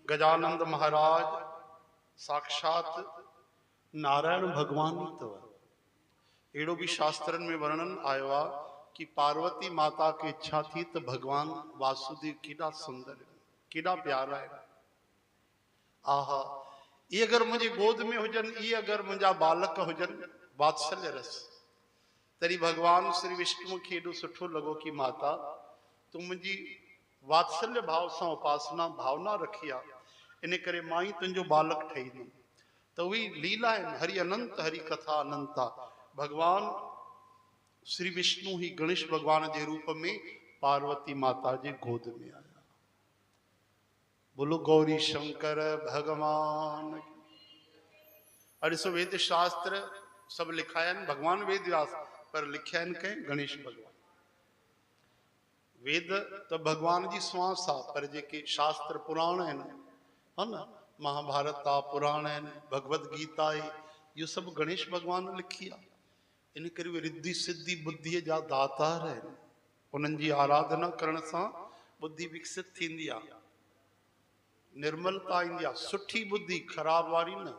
गजानंद महाराज साक्षात नारायण भगवान ही तव। एड़ो भी शास्त्रन में वर्णन आयो आ कि पार्वती माता की इच्छा थी तो भगवान वासुदेव केड़ा सुंदर केड़ा प्यारा है। आहा, ये अगर मुझे गोद में हुजन, ये अगर मुझा बालक हुजन, वात्सल्य रस तरी भगवान श्री विष्णु खे एडो सुठो लगो कि माता तू मुझी वात्सल्य भाव से उपासना भावना रखी आ, इन करे मां ही तुझो बालक ठहींदुमि। तो वही लीला है, हरि अनंत हरि कथा अनंता। भगवान श्री विष्णु ही गणेश भगवान के रूप में पार्वती माता जी गोद में आया। बोलो गौरी शंकर भगवान। अरे सो वेद शास्त्र सब लिखाया भगवान वेद व्यास पर लिखा के गणेश भगवान। वेद तो भगवान जी श्वास आ, पर जेके शास्त्र पुराण है ना, महाभारत आ पुराण है, भगवत गीता है, ये सब गणेश भगवान लिखी आ। इन करे रिद्धि सिद्धि बुद्धि जा दातार है, उन्हनि जी आराधना करण से बुद्धि विकसित थींदी आ, निर्मलता ईंदी आ, सुठी बुद्धि खराब वारी न।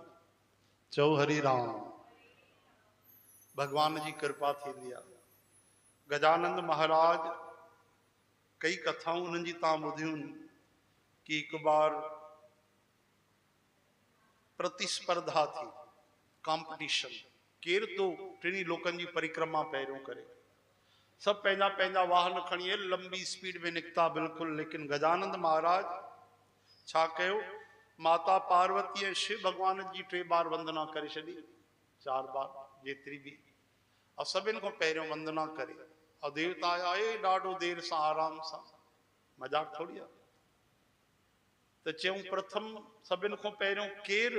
चौ हरि राम, भगवान जी कृपा थींदी आ। गजानंद महाराज कई कथाऊं उन्हनि जी तव्हां ॿुधियूं कि एक बार प्रतिस्पर्धा थी, कॉम्पिटिशन, केर तो टिनी लोकन जी परिक्रमा पहिरियों करे। सब पंहिंजा पंहिंजा वाहन खणी लंबी स्पीड में निकता बिल्कुल, लेकिन गजानंद महाराज छा कयो, माता पार्वती ऐं शिव भगवान जी 3 बार वंदना करे छॾी, 4 बार जेतिरी भी, और सभिनि खां पहिरियों वंदना करे, और देवता आए ॾाढो देर सां आराम सां, मजाक थोड़ी आहे। तो चयूं प्रथम सभिनि खां पहिरियों केर,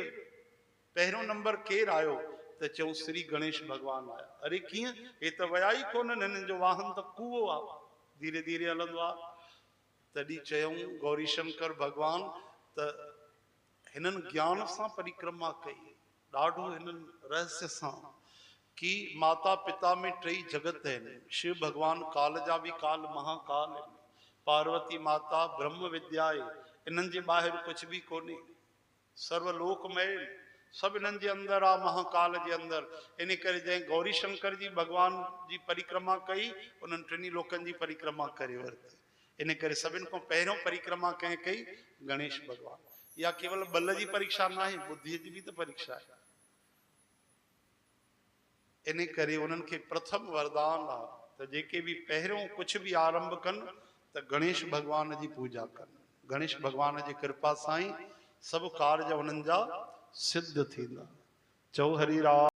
पहिरियों नंबर केर आयो, तो चयूं श्री गणेश भगवान आया। अरे कीअं, ये तो वया ही कोन, हिननि जो वाहन तो कुओ आ, धीरे धीरे हलंदो आ। तॾहिं चयूं गौरी शंकर भगवान त हिननि ज्ञान सां परिक्रमा कई, ॾाढो हिननि रहस्य सां, कि माता पिता में 3 जगत आहिनि, शिव भगवान काल जा भी काल महाकाल है, पार्वती माता ब्रह्म विद्या है, इन्हनि जे ॿाहिरि कुछ भी कोन्हे, सर्वलोकमय सब इन्हनि जे अंदर आ, महाकाल जे अंदर। इन करे जंहिं गौरी शंकर जी भगवान जी परिक्रमा कई, उन्हनि 3 लोकनि जी परिक्रमा करे वरिती। इन करे सभिनि खां पहिरियों परिक्रमा कंहिं कई, गणेश भगवान। या केवल बल जी परीक्षा ना है, बुद्धि जी भी तो परीक्षा है। इन करे उन्हनि खे प्रथम वरदान आ त जेके भी पहिरियों कुछ भी आरंभ कन त गणेश भगवान जी पूजा कन। गणेश भगवान जी कृपा सां ही सब कार्य उन्हनि जा सिद्ध थींदा। चौ हरि राम।